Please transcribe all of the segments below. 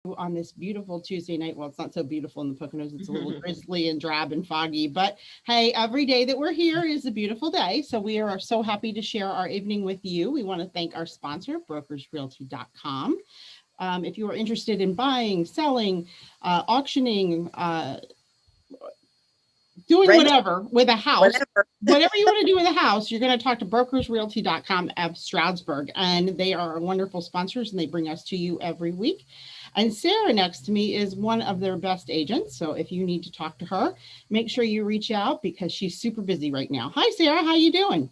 on this beautiful Tuesday night. Well, it's not so beautiful in the Poconos. It's a little drizzly and drab and foggy, but hey, every day that we're here is a beautiful day. So we are so happy to share our evening with you. We want to thank our sponsor, brokersrealty.com. If you are interested in buying, selling, auctioning, doing Rent, whatever with a house, whatever. whatever you want to do with a house, you're going to talk to brokersrealty.com of Stroudsburg. And they are wonderful sponsors and they bring us to you every week. And Sarah next to me is one of their best agents. So if you need to talk to her, make sure you reach out because she's super busy right now. Hi, Sarah. How you doing?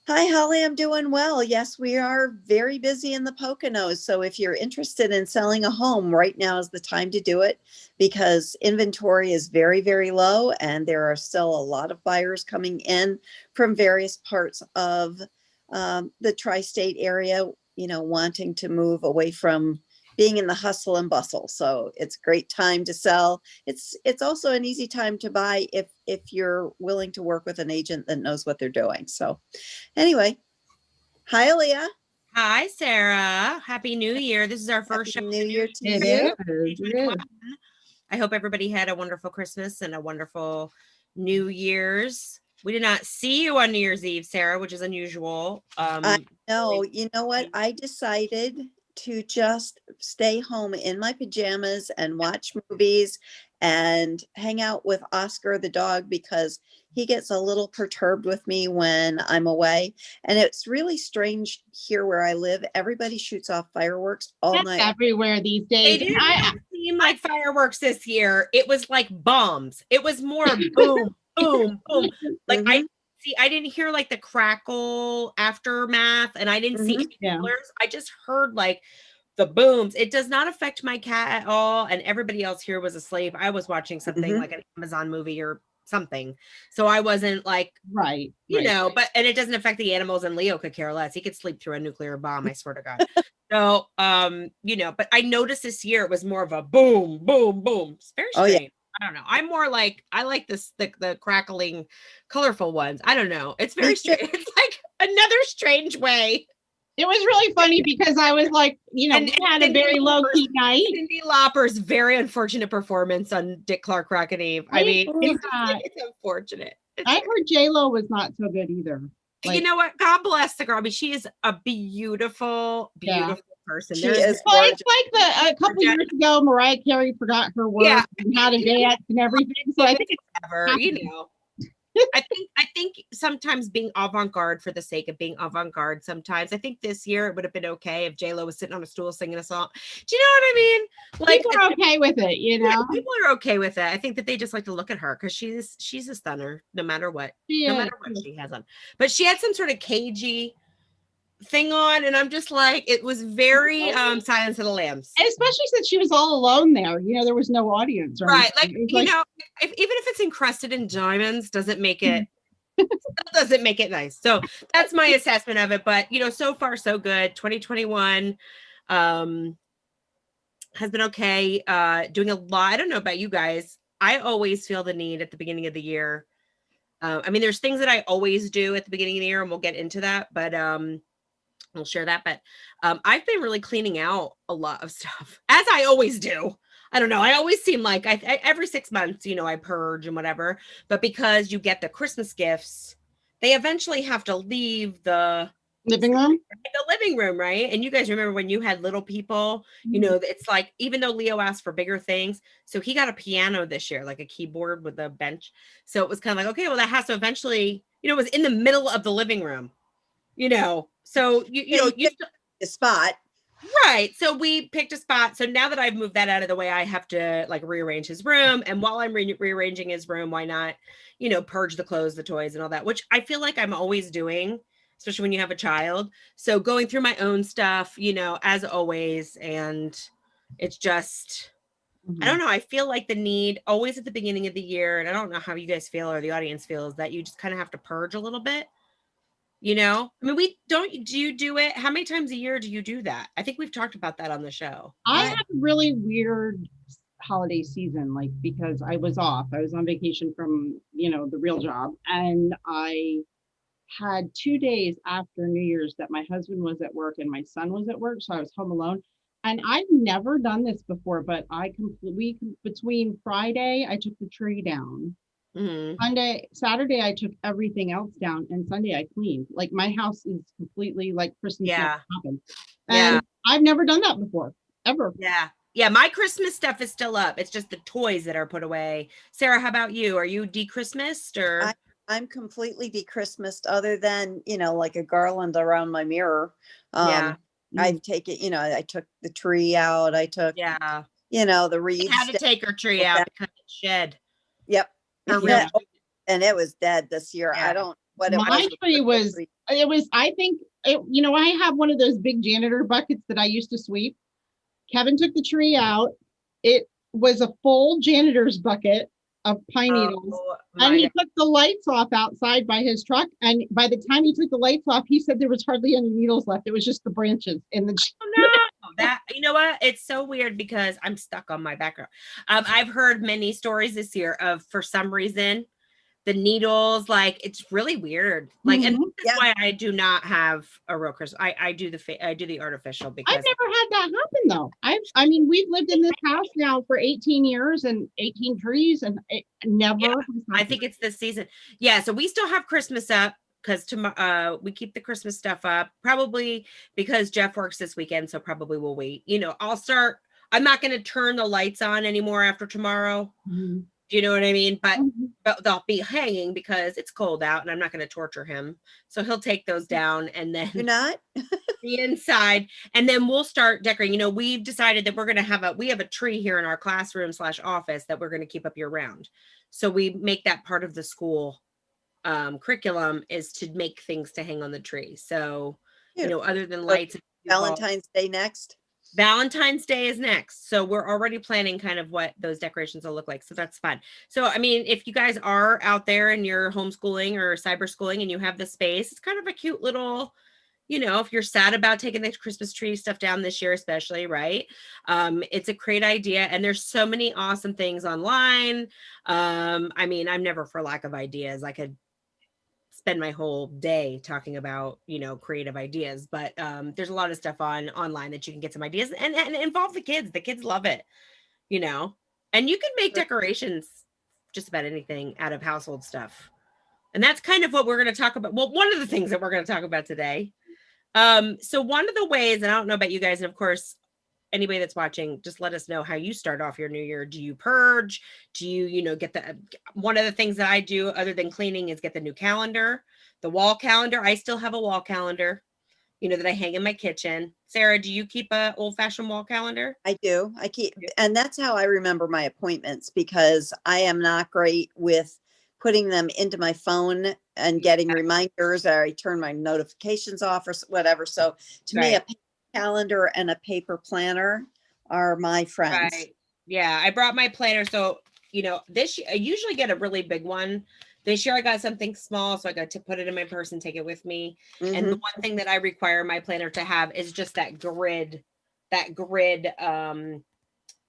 Hi, Holly. I'm doing well. Yes, we are very busy in the Poconos. So if you're interested in selling a home, right now is the time to do it because inventory is very, very low and there are still a lot of buyers coming in from various parts of the tri-state area, wanting to move away from being in the hustle and bustle. So it's a great time to sell. It's also an easy time to buy if you're willing to work with an agent that knows what they're doing. So anyway, hi, Aaliyah. Hi, Sarah. Happy New Year. This is our first show Happy of New the new Year year, to It you. is. It 2021. is. I hope everybody had a wonderful Christmas and a wonderful New Year's. We did not see you on New Year's Eve, Sarah, which is unusual. I know. You know what? I decided to just stay home in my pajamas and watch movies and hang out with Oscar the dog because he gets a little perturbed with me when I'm away. And it's really strange here where I live. Everybody shoots off fireworks all That's night. everywhere these They days. And didn't seem like fireworks this year. It was like bombs. It was more boom, boom, boom. Like Mhm, I didn't hear like the crackle aftermath and I didn't see mhm. any yeah. colors. I just heard like the booms. It does not affect my cat at all. And everybody else here was asleep. I was watching something Mhm. like an Amazon movie or something. So I wasn't like, Right. Right. but and it doesn't affect the animals and Leo could care less. He could sleep through a nuclear bomb, I swear to God. So but I noticed this year it was more of a boom, boom, boom. It's very Oh yeah. strange. I don't know. I'm more like I like this the crackling, colorful ones. I don't know. It's Me very too. strange. It's like another strange way. It was really funny because I was like, And, we and had a very low key night. Cindy Lauper's very unfortunate performance on Dick Clark Rack and Eve. I I mean, Ooh, it's unfortunate. I heard J Lo was not so good either. You Like, know what? God bless the girl. I mean, she is a beautiful, yeah. beautiful person. she There's is Well, it's gorgeous. like a couple years ago, Mariah Carey forgot her yeah, words and how to dance and everything. So I think it's ever, happening. I think sometimes being avant-garde for the sake of being avant-garde sometimes. I think this year it would have been okay if J-Lo was sitting on a stool singing a song. Do you know what I mean? Like People are okay with it, yeah, people are okay with it. I think that they just like to look at her because she's a stunner no matter what. She No is. matter what she has on. But she had some sort of cagey thing on, and I'm just like, it was very Silence of the Lambs. Especially since she was all alone there. There was no audience or Right. anything. Like, It was like, even if it's encrusted in diamonds, doesn't make it doesn't make it nice. So that's my assessment of it. But so far so good. 2021 um has been okay. Doing a lot. I don't know about you guys. I always feel the need at the beginning of the year. I mean, there's things that I always do at the beginning of the year, and we'll get into that, but we'll share that. But I've been really cleaning out a lot of stuff, as I always do. I don't know. I always seem like every 6 months, I purge and whatever. But because you get the Christmas gifts, they eventually have to leave living room. the living room, right? And you guys remember when you had little people, it's like even though Leo asked for bigger things, so he got a piano this year, like a keyboard with a bench. So it was kind of like, okay, well, that has to eventually, it was in the middle of the living room, So you The spot. right. So we picked a spot. So now that I've moved that out of the way, I have to like rearrange his room. And while I'm rearranging his room, why not, purge the clothes, the toys, and all that, which I feel like I'm always doing, especially when you have a child. So going through my own stuff, as always. And it's just, I don't know. I feel like the need always at the beginning of the year, and I don't know how you guys feel or the audience feels, that you just kind of have to purge a little bit. I mean, do you do it? How many times a year do you do that? I think we've talked about that on the show. I had a really weird holiday season, like because I was off. I was on vacation from, the real job. And I had 2 days after New Year's that my husband was at work and my son was at work. So I was home alone. and I've never done this before, but between Friday, I took the tree down. Mhm. Saturday, I took everything else down, and Sunday I cleaned. Like my house is completely like Christmas never Yeah. happened. Yeah. And I've never done that before, ever. Yeah. Yeah. My Christmas stuff is still up. It's just the toys that are put away. Sarah, how about you? Are you de-Christmased I, or? I'm completely de-Christmased other than, like a garland around my mirror. Yeah. I've taken, I took the tree out. I took, Yeah. the We had wreaths to down. take her tree out because it shed. Yep. Her real Yeah. Yeah. And it was dead this year. I Yeah. don't, what it was. My tree was, I think, I have one of those big janitor buckets that I used to sweep. Kevin took the tree out. It was a full janitor's bucket of pine needles. Oh And my he God. took the lights off outside by his truck. And by the time he took the lights off, he said there was hardly any needles left. It was just the branches in the. Oh, no, that you know what? It's so weird because I'm stuck on my background. I've heard many stories this year of for some reason the needles, like it's really weird. Like, and Mhm. this is Yeah. why I do not have a real Christmas. I do the artificial I've because never had that happen though. I mean, we've lived in this house now for 18 years and 18 trees, and it never. Yeah, has I happened. think it's this season. Yeah, so we still have Christmas up because tomorrow we keep the Christmas stuff up probably because Jeff works this weekend, so probably we'll wait. I'll start. I'm not going to turn the lights on anymore after tomorrow. Mhm. Do you know what I mean? But Mhm. they'll be hanging because it's cold out and I'm not going to torture him. So he'll take those down and You're then not? the inside, and then we'll start decorating. We've decided that we're going to have a tree here in our classroom / office that we're going to keep up year round. So we make that part of the school curriculum is to make things to hang on the tree. So, Beautiful. other than So lights, Valentine's Day next. Valentine's Day is next. So we're already planning kind of what those decorations will look like. So that's fun. So, I mean, if you guys are out there and you're homeschooling or cyber schooling and you have the space, it's kind of a cute little, if you're sad about taking the Christmas tree stuff down this year, especially, right? It's a great idea. And there's so many awesome things online. I mean, I'm never for lack of ideas. I could spend my whole day talking about creative ideas, but there's a lot of stuff online that you can get some ideas and involve the kids love it, and you can make decorations just about anything out of household stuff, and that's kind of what we're going to talk about. Well, one of the things that we're going to talk about today. So one of the ways, and I don't know about you guys, and of course anybody that's watching, just let us know how you start off your new year. Do you purge? Do you, get one of the things that I do other than cleaning is get the new calendar, the wall calendar. I still have a wall calendar, that I hang in my kitchen. Sarah, do you keep a old fashioned wall calendar? I do. I keep, and that's how I remember my appointments because I am not great with putting them into my phone and getting reminders, or I turn my notifications off or whatever. So to me, a paper calendar and a paper planner are my friends. Right. Yeah, I brought my planner. So, this year I usually get a really big one. This year I got something small, so I got to put it in my purse and take it with me. And the one thing that I require my planner to have is just that grid thing.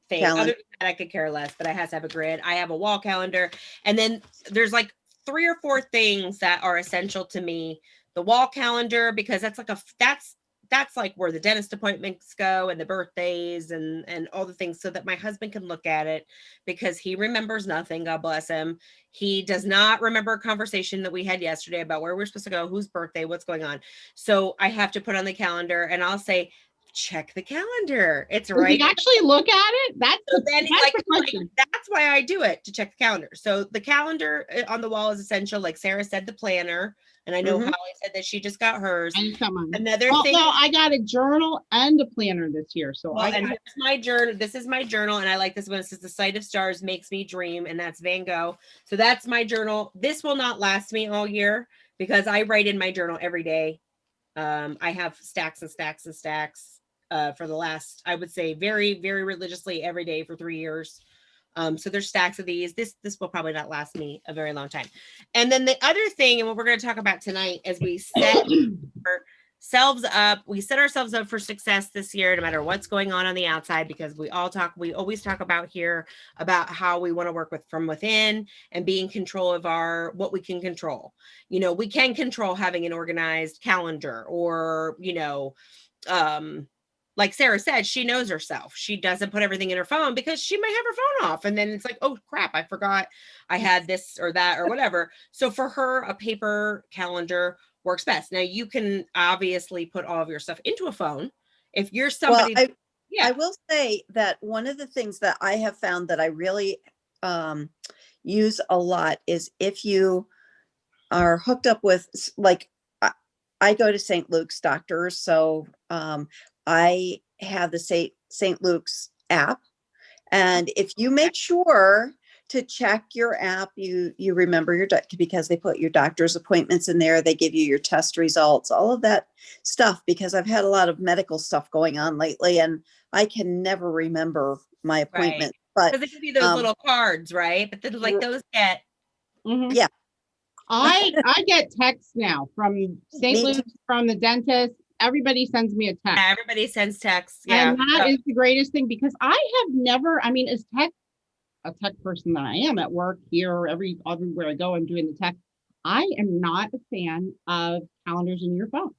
Calendar. Other than that, I could care less, but I has to have a grid. I have a wall calendar, and then there's like 3 or 4 things that are essential to me. The wall calendar, because that's like where the dentist appointments go and the birthdays and all the things, so that my husband can look at it, because he remembers nothing. God bless him. He does not remember a conversation that we had yesterday about where we're supposed to go, whose birthday, what's going on. So I have to put on the calendar and I'll say, check the calendar. It's Does right. he actually look at it? That's the question. That's why I do it, to check the calendar. So the calendar on the wall is essential. Like Sarah said, the planner, and I know Holly said that she just got hers. Another thing. No, I got a journal and a planner this year. So and here's my journal. This is my journal, and I like this one. It says "The sight of stars makes me dream," and that's Van Gogh. So that's my journal. This will not last me all year because I write in my journal every day. I have stacks and stacks and stacks for the last, I would say, very, very religiously every day for 3 years. So there's stacks of these. This will probably not last me a very long time. And then the other thing, and what we're going to talk about tonight, is we set ourselves up for success this year, no matter what's going on the outside, because we always talk about here about how we want to work from within and be in control of what we can control. We can control having an organized calendar, or like Sarah said, she knows herself. She doesn't put everything in her phone because she might have her phone off. And then it's like, oh crap, I forgot I had this or that or whatever. So for her, a paper calendar works best. Now you can obviously put all of your stuff into a phone. If you're Well, somebody, I will say that one of the things that I have found that I really use a lot is if you are hooked up with like I go to St. Luke's doctors, so I have the St. Luke's app, and if you make sure to check your app, you remember your because they put your doctor's appointments in there, they give you your test results, all of that stuff, because I've had a lot of medical stuff going on lately and I can never remember my appointment. But because they give you those little cards, right? But then like those get yeah. I get texts now from St. Luke's, from the dentist. Everybody sends me a text. Everybody sends texts. Yeah. And that is the greatest thing because I have never, I mean, as a tech person that I am at work here, everywhere I go, I'm doing the tech. I am not a fan of calendars in your phone.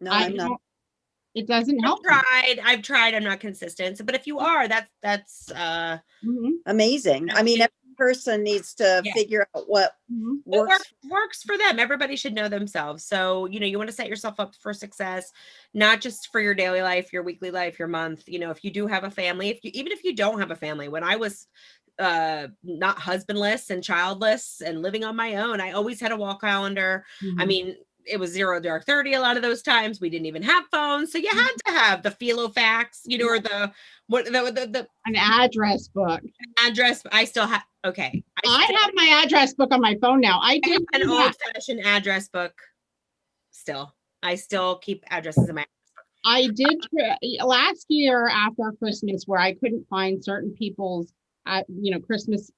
No, I'm not. It doesn't help. I've tried. I'm not consistent. But if you are, that's amazing. I mean, every person needs to figure out what works for them. Everybody should know themselves. So, you want to set yourself up for success, not just for your daily life, your weekly life, your month. If you do have a family, even if you don't have a family, when I was not husbandless and childless and living on my own, I always had a wall calendar. I mean, it was 0 dark 30 a lot of those times. We didn't even have phones, so you had to have the Filofax, or the an address book. Address. I still have. Okay, I have my address book on my phone now. I did an old-fashioned address book. I still keep addresses in my address book. I did last year after Christmas, where I couldn't find certain people's, Christmas.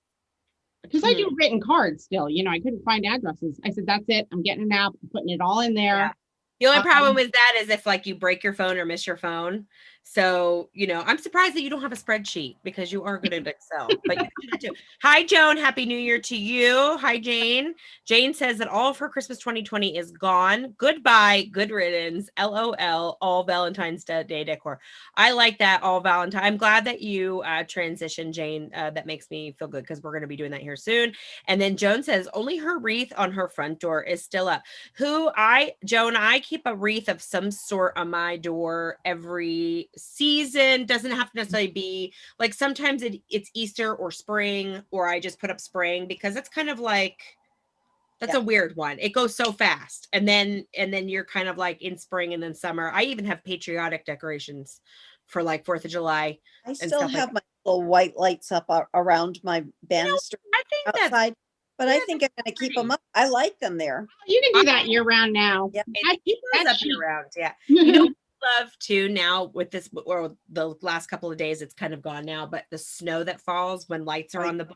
Because I do written cards still, I couldn't find addresses. I said, that's it. I'm getting an app, putting it all in there. Yeah. The only problem with that is if like you break your phone or miss your phone. So, I'm surprised that you don't have a spreadsheet because you are good at Excel. But you should too. Hi, Joan. Happy New Year to you. Hi, Jane. Jane says that all of her Christmas 2020 is gone. Goodbye. Good riddance. LOL. All Valentine's Day decor. I like that. All Valentine. I'm glad that you transitioned, Jane. That makes me feel good because we're going to be doing that here soon. And then Joan says only her wreath on her front door is still up. Joan, I keep a wreath of some sort on my door every season. Doesn't have to necessarily be like, sometimes it's Easter or spring, or I just put up spring because it's kind of like, that's a weird one. It goes so fast. And then you're kind of like in spring and then summer. I even have patriotic decorations for like 4th of July. I still have my little white lights up around my banister I think outside. But I think I'm going to keep them up. I like them there. You can do that year round now. Yeah, I keep those up year round. Yeah. Love too now with this, or the last couple of days it's kind of gone now, but the snow that falls when lights are on the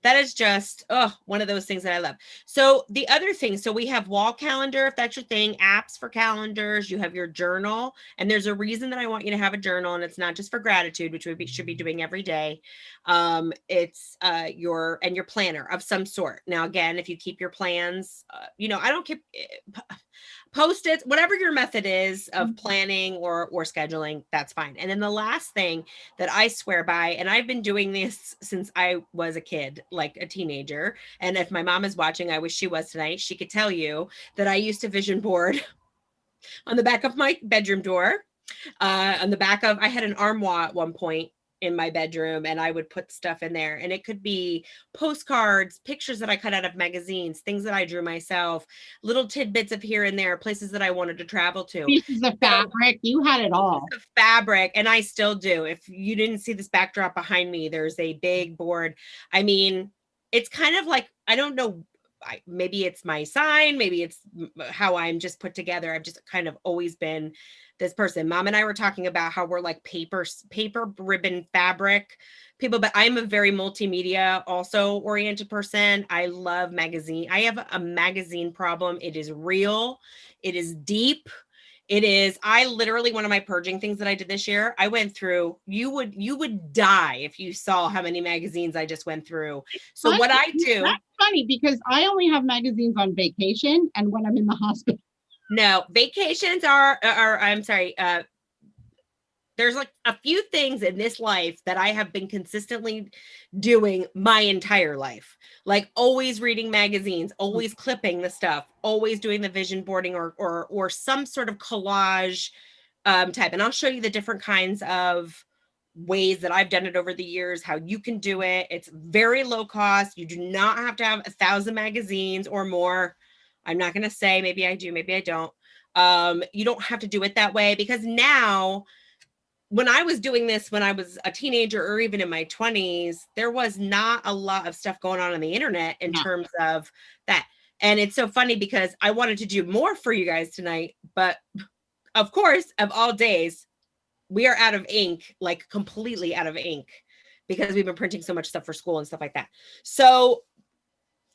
that is just one of those things that I love. So the other thing, so we have wall calendar, if that's your thing, apps for calendars, you have your journal, and there's a reason that I want you to have a journal, and it's not just for gratitude, which we should be doing every day. It's your planner of some sort. Now again, if you keep your plans, I don't keep Post-its, whatever your method is of planning or scheduling, that's fine. And then the last thing that I swear by, and I've been doing this since I was a kid, like a teenager, and if my mom is watching, I wish she was tonight, she could tell you that I used to vision board on the back of my bedroom door, on the back of, I had an armoire at one point in my bedroom, and I would put stuff in there, and it could be postcards, pictures that I cut out of magazines, things that I drew myself, little tidbits of here and there, places that I wanted to travel to. Pieces of fabric, you had it all. Fabric, and I still do. If you didn't see this backdrop behind me, there's a big board. I mean, it's kind of like, I don't know, maybe it's my sign, maybe it's how I'm just put together. I've just kind of always been this person. Mom and I were talking about how we're like paper ribbon fabric people, but I'm a very multimedia also oriented person. I love magazine. I have a magazine problem. It is real. It is deep. I literally, one of my purging things that I did this year, I went through, you would die if you saw how many magazines I just went through. So what I do. That's funny because I only have magazines on vacation and when I'm in the hospital. No, vacations are I'm sorry. there's like a few things in this life that I have been consistently doing my entire life. Like always reading magazines, always clipping the stuff, always doing the vision boarding or some sort of collage type. And I'll show you the different kinds of ways that I've done it over the years, how you can do it. It's very low cost. You do not have to have 1,000 magazines or more. I'm not going to say maybe I do, maybe I don't. You don't have to do it that way, because now when I was doing this, when I was a teenager or even in my 20s, there was not a lot of stuff going on the internet in terms of that. And it's so funny because I wanted to do more for you guys tonight, but of course, of all days, we are out of ink, like completely out of ink, because we've been printing so much stuff for school and stuff like that. So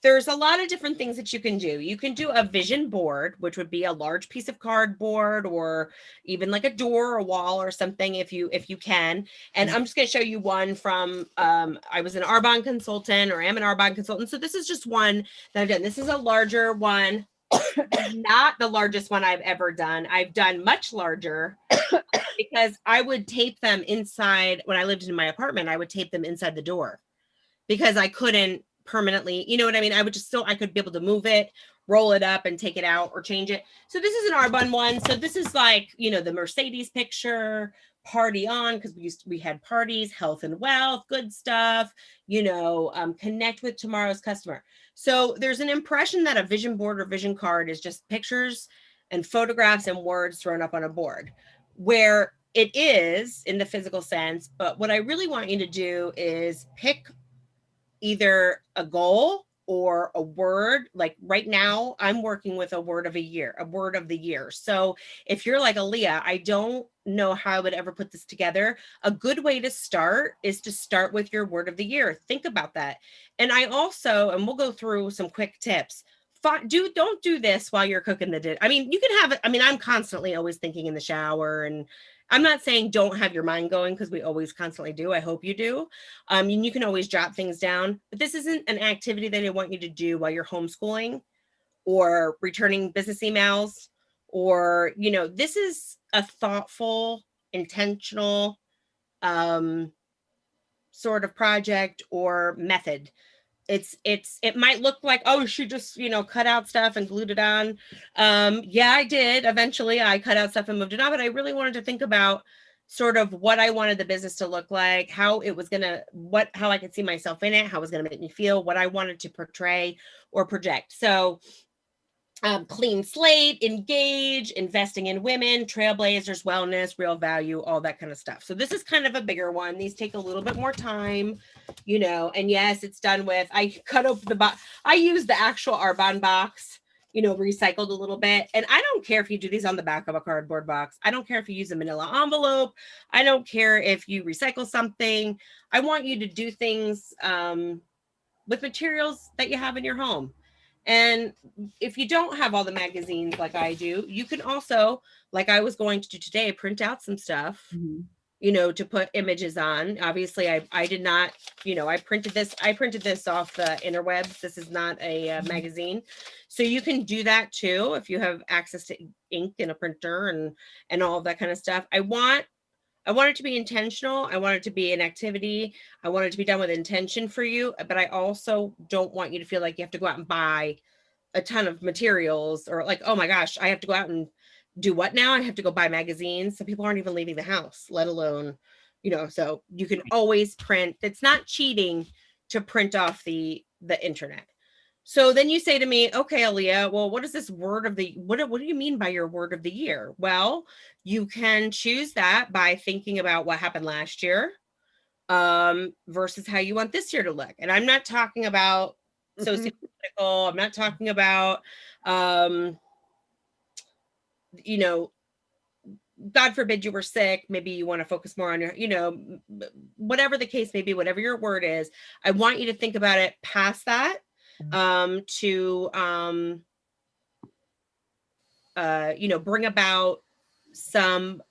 there's a lot of different things that you can do. You can do a vision board, which would be a large piece of cardboard or even like a door or a wall or something if you can. And I'm just going to show you one from I was an Arbonne consultant, or am an Arbonne consultant. So this is just one that I've done. This is a larger one. Not the largest one I've ever done. I've done much larger because I would tape them inside. When I lived in my apartment, I would tape them inside the door because I couldn't permanently, you know what I mean? I would just still, I could be able to move it, roll it up and take it out or change it. So this is an Arbonne one. So this is like, you know, the Mercedes picture, party on, because we had parties, health and wealth, good stuff, you know, connect with tomorrow's customer. So there's an impression that a vision board or vision card is just pictures and photographs and words thrown up on a board, where it is in the physical sense. But what I really want you to do is pick either a goal or a word. Like right now, I'm working with a word of the year. So if you're like, Aaliyah, I don't know how I would ever put this together, a good way to start is to start with your word of the year. Think about that. And I also, and we'll go through some quick tips. Don't do this while you're cooking the dish. I mean, you can have it. I mean, I'm constantly always thinking in the shower, and I'm not saying don't have your mind going, because we always constantly do. I hope you do. And you can always jot things down, but this isn't an activity that I want you to do while you're homeschooling or returning business emails, or, you know, this is a thoughtful, intentional sort of project or method. It might look like, oh, she just, you know, cut out stuff and glued it on. Yeah, I did. Eventually I cut out stuff and moved it on, but I really wanted to think about sort of what I wanted the business to look like, how it was going to, how I could see myself in it, how it was going to make me feel, what I wanted to portray or project. So clean slate, engage, investing in women, trailblazers, wellness, real value, all that kind of stuff. So this is kind of a bigger one. These take a little bit more time, you know, and yes, it's done with, I cut open the box. I use the actual Arbonne box, you know, recycled a little bit. And I don't care if you do these on the back of a cardboard box. I don't care if you use a manila envelope. I don't care if you recycle something. I want you to do things with materials that you have in your home. And if you don't have all the magazines like I do, you can also, like I was going to do today, print out some stuff, you know, to put images on. Obviously, I did not, you know, I printed this off the interwebs. This is not a magazine. So you can do that too if you have access to ink and a printer and all of that kind of stuff. I want it to be intentional. I want it to be an activity. I want it to be done with intention for you, but I also don't want you to feel like you have to go out and buy a ton of materials, or like, oh my gosh, I have to go out and do what now? I have to go buy magazines. So people aren't even leaving the house, let alone, you know, so you can always print. It's not cheating to print off the internet. So then you say to me, okay, Aaliyah, well, what is this word of the, what do you mean by your word of the year? Well, you can choose that by thinking about what happened last year versus how you want this year to look. And I'm not talking about sociopolitical. I'm not talking about, you know, God forbid you were sick. Maybe you want to focus more on your, you know, whatever the case may be, whatever your word is, I want you to think about it past that. To you know, bring about some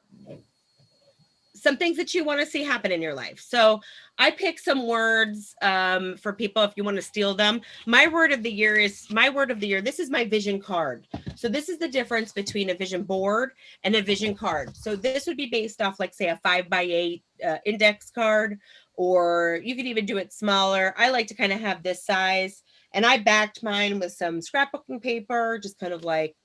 some things that you want to see happen in your life. So I picked some words for people if you want to steal them. My word of the year. This is my vision card. So this is the difference between a vision board and a vision card. So this would be based off, like, say, a 5x8 index card, or you could even do it smaller. I like to kind of have this size, and I backed mine with some scrapbooking paper, just kind of like,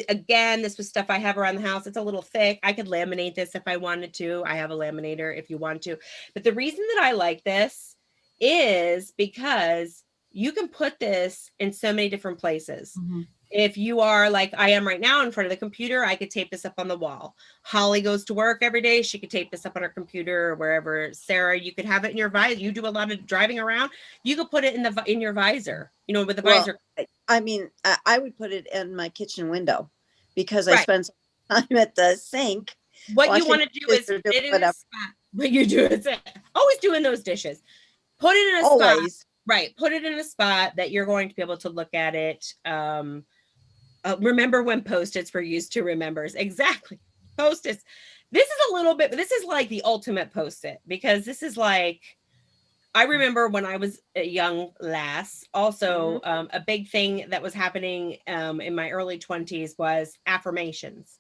again, this was stuff I have around the house. It's a little thick. I could laminate this if I wanted to. I have a laminator if you want to. But the reason that I like this is because you can put this in so many different places. Mm-hmm. If you are like I am right now in front of the computer, I could tape this up on the wall. Holly goes to work every day. She could tape this up on her computer or wherever. Sarah, you could have it in your visor. You do a lot of driving around. You could put it in your visor, with the visor. I mean, I would put it in my kitchen window because I Right. spend some time at the sink. What you want to do is dishes or put it in a whatever. spot. What you do is always doing those dishes. Put it in a spot. Always. Right. Put it in a spot that you're going to be able to look at it. Remember when Post-its were used to remembers. Exactly. Post-its. This is like the ultimate Post-it, because this is like, I remember when I was a young lass, also a big thing that was happening in my early 20s was affirmations,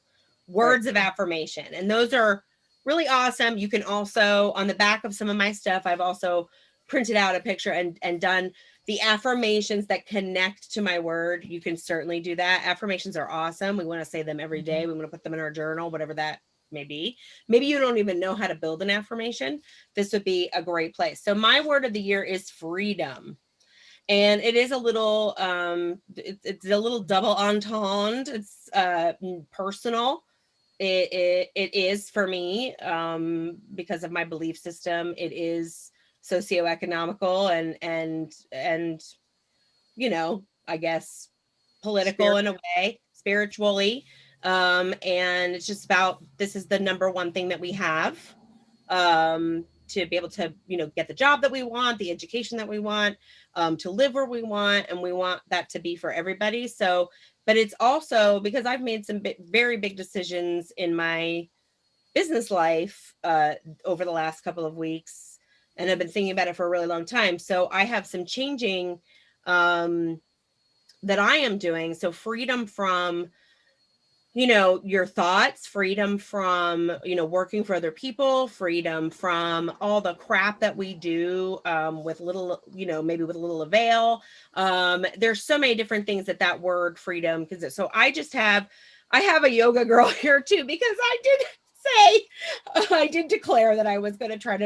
words of affirmation. And those are really awesome. You can also, on the back of some of my stuff, I've also printed out a picture and done the affirmations that connect to my word. You can certainly do that. Affirmations are awesome. We want to say them every day. We want to put them in our journal, whatever that may be. Maybe you don't even know how to build an affirmation. This would be a great place. So my word of the year is freedom. And it is a little, it's a little double entendre. It's personal. It is for me because of my belief system. It is socioeconomical and I guess political in a way, spiritually. And it's just about, this is the number one thing that we have to be able to, get the job that we want, the education that we want, to live where we want. And we want that to be for everybody. So, but it's also because I've made some very big decisions in my business life over the last couple of weeks. And I've been thinking about it for a really long time. So I have some changing that I am doing. So freedom from, your thoughts, freedom from, working for other people, freedom from all the crap that we do with little, maybe with a little avail. There's so many different things that word freedom, because so I have a yoga girl here too, because I did declare that I was going to try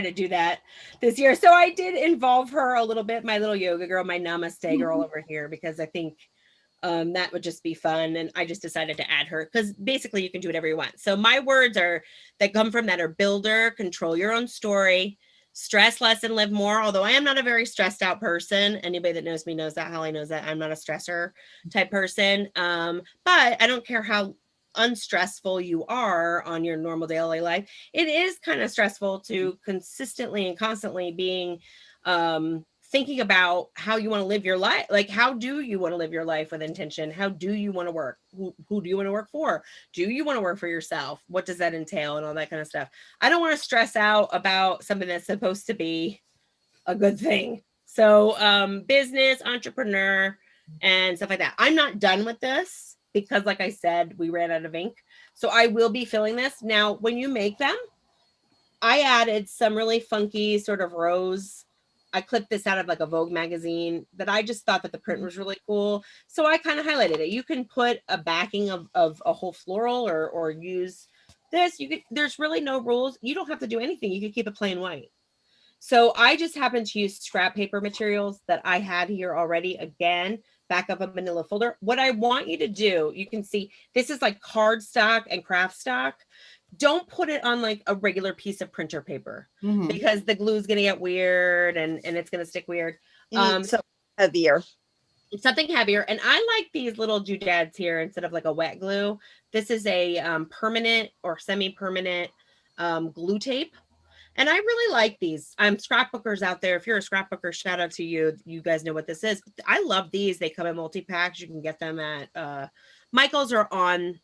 to do that this year. So I did involve her a little bit, my little yoga girl, my namaste girl over here, because I think that would just be fun. And I just decided to add her because basically you can do whatever you want. So my words that come from that are builder, control your own story, stress less and live more. Although I am not a very stressed out person. Anybody that knows me knows that. Holly knows that I'm not a stressor type person. But I don't care how unstressful you are on your normal daily life. It is kind of stressful to consistently and constantly being thinking about how you want to live your life. Like, how do you want to live your life with intention? How do you want to work? Who do you want to work for? Do you want to work for yourself? What does that entail? And all that kind of stuff. I don't want to stress out about something that's supposed to be a good thing. So business, entrepreneur, and stuff like that. I'm not done with this because, like I said, we ran out of ink. So I will be filling this. Now, when you make them, I added some really funky sort of rose. I clipped this out of like a Vogue magazine that I just thought that the print was really cool. So I kind of highlighted it. You can put a backing of a whole floral or use this. There's really no rules. You don't have to do anything. You could keep it plain white. So I just happened to use scrap paper materials that I had here already. Again, back up a manila folder. What I want you to do, you can see this is like cardstock and craft stock. Don't put it on like a regular piece of printer paper because the glue is going to get weird and it's going to stick weird. So heavier. It's something heavier. And I like these little doodads here instead of like a wet glue. This is a permanent or semi-permanent glue tape. And I really like these. Scrapbookers out there. If you're a scrapbooker, shout out to you. You guys know what this is. I love these. They come in multi-packs. You can get them at Michael's or on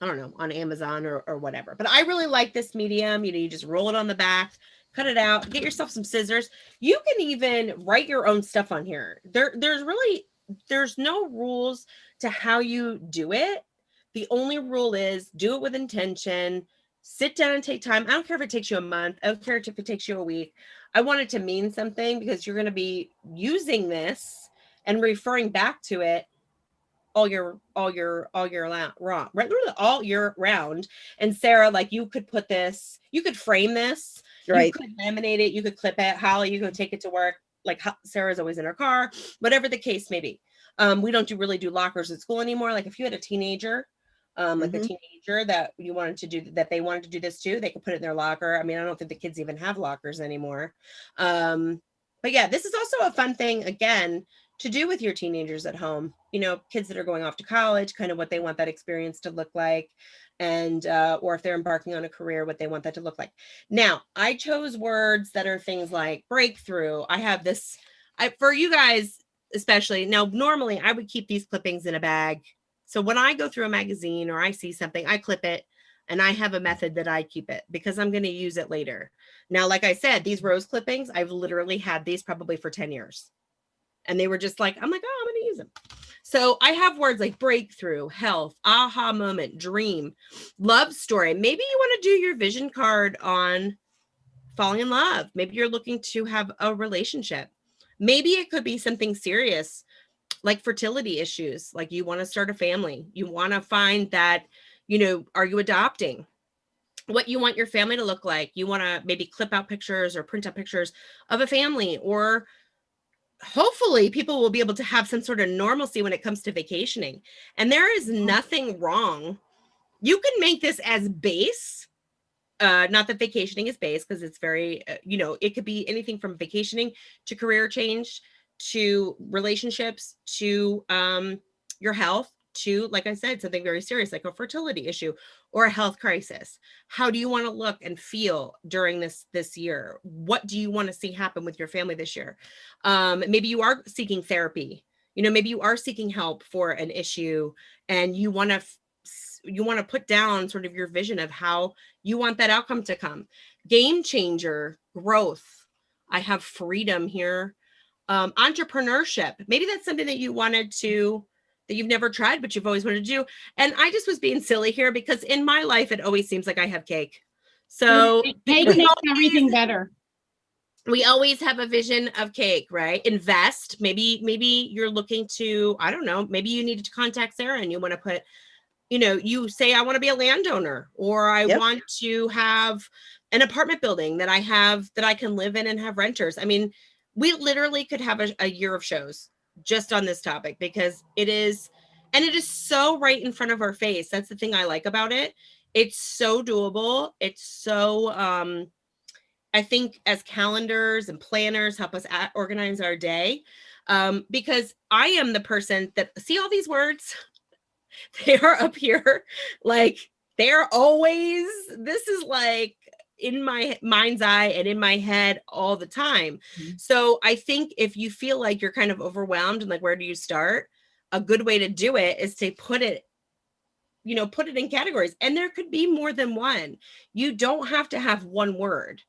I don't know, on Amazon or whatever. But I really like this medium. You know, you just roll it on the back, cut it out, get yourself some scissors. You can even write your own stuff on here. There's no rules to how you do it. The only rule is do it with intention. Sit down and take time. I don't care if it takes you a month. I don't care if it takes you a week. I want it to mean something because you're going to be using this and referring back to it all year round. And Sarah, like, you could put this, you could frame this, Right. you could laminate it, you could clip it. Holly, you could take it to work. Like Sarah's always in her car, whatever the case may be. We don't really do lockers at school anymore. Like if you had a teenager, like a teenager that you wanted to do that, they wanted to do this too, they could put it in their locker. I mean, I don't think the kids even have lockers anymore. But yeah, this is also a fun thing, again, to do with your teenagers at home, you know, kids that are going off to college, kind of what they want that experience to look like. And, or if they're embarking on a career, what they want that to look like. Now, I chose words that are things like breakthrough. I have this, for you guys, especially now, normally I would keep these clippings in a bag. So when I go through a magazine or I see something, I clip it and I have a method that I keep it because I'm going to use it later. Now, like I said, these rose clippings, I've literally had these probably for 10 years. And they were just like, I'm like, oh, I'm going to use them. So I have words like breakthrough, health, aha moment, dream, love story. Maybe you want to do your vision card on falling in love. Maybe you're looking to have a relationship. Maybe it could be something serious like fertility issues. Like you want to start a family. You want to find that, you know, are you adopting? What you want your family to look like. You want to maybe clip out pictures or print out pictures of a family, or hopefully people will be able to have some sort of normalcy when it comes to vacationing. And there is nothing wrong. You can make this as base. Not that vacationing is base, because it's very, you know, it could be anything from vacationing to career change, to relationships, to your health, to, like I said, something very serious like a fertility issue or a health crisis. How do you want to look and feel during this year? What do you want to see happen with your family this year? Maybe you are seeking therapy. You know, maybe you are seeking help for an issue and you want to put down sort of your vision of how you want that outcome to come. Game changer, growth. I have freedom here. Entrepreneurship. Maybe that's something that you wanted to, that you've never tried, but you've always wanted to do. And I just was being silly here because in my life, it always seems like I have cake. So cake makes everything better. We always have a vision of cake, right? Invest. Maybe you're looking to, I don't know, maybe you needed to contact Sarah and you want to put, you know, you say, I want to be a landowner, or I want to have an apartment building that I can live in and have renters. I mean, we literally could have a year of shows just on this topic because it is so right in front of our face. That's the thing I like about it. It's so doable. It's so, I think as calendars and planners help us organize our day, because I am the person that see all these words. They are up here, like they're always, this is like in my mind's eye and in my head all the time. So I think if you feel like you're kind of overwhelmed and like, where do you start? A good way to do it is to put it in categories. And there could be more than one. You don't have to have one word.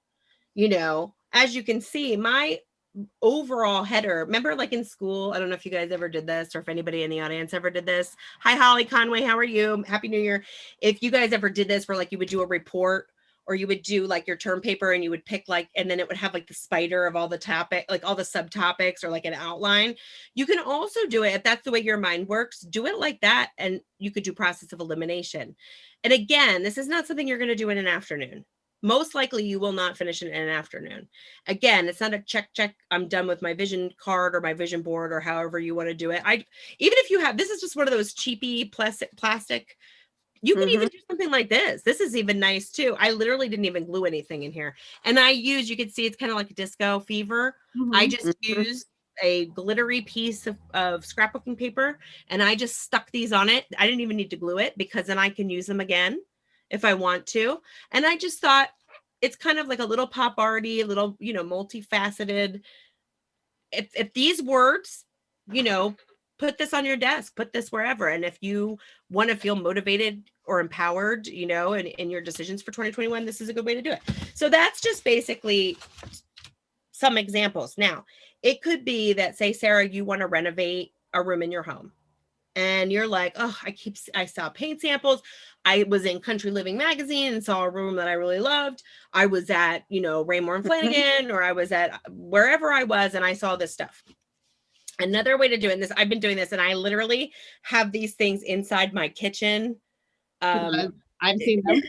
You know, as you can see, my overall header, remember like in school, I don't know if you guys ever did this or if anybody in the audience ever did this. Hi, Holly Conway, how are you? Happy New Year. If you guys ever did this where like you would do a report or you would do like your term paper and you would pick like, and then it would have like the spider of all the topic, like all the subtopics or like an outline. You can also do it, if that's the way your mind works, do it like that. And you could do process of elimination. And again, this is not something you're going to do in an afternoon. Most likely you will not finish it in an afternoon. Again, it's not a check, I'm done with my vision card or my vision board or however you want to do it. Even if you have, this is just one of those cheapy plastic, you can even do something like this. This is even nice too. I literally didn't even glue anything in here. And you can see it's kind of like a disco fever. I just used a glittery piece of scrapbooking paper and I just stuck these on it. I didn't even need to glue it because then I can use them again if I want to. And I just thought it's kind of like a little pop arty, a little, you know, multifaceted. If these words, you know, put this on your desk, put this wherever. And if you want to feel motivated or empowered, in your decisions for 2021, this is a good way to do it. So that's just basically some examples. Now, it could be that, say, Sarah, you want to renovate a room in your home. And you're like, oh, I saw paint samples. I was in Country Living magazine and saw a room that I really loved. I was at, Raymore and Flanagan, or I was at wherever I was, and I saw this stuff. Another way to do it, this, I've been doing this, and I literally have these things inside my kitchen. I've seen them.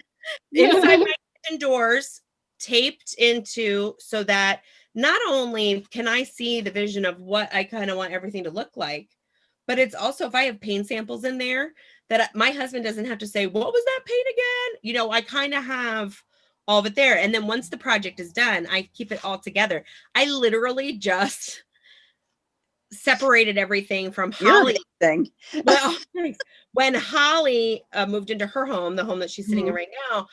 Inside my kitchen doors, taped into, so that not only can I see the vision of what I kind of want everything to look like, but it's also, if I have paint samples in there, that my husband doesn't have to say, what was that paint again? I kind of have all of it there. And then once the project is done, I keep it all together. I literally just separated everything from Holly. Well, when Holly moved into her home, the home that she's sitting in right now,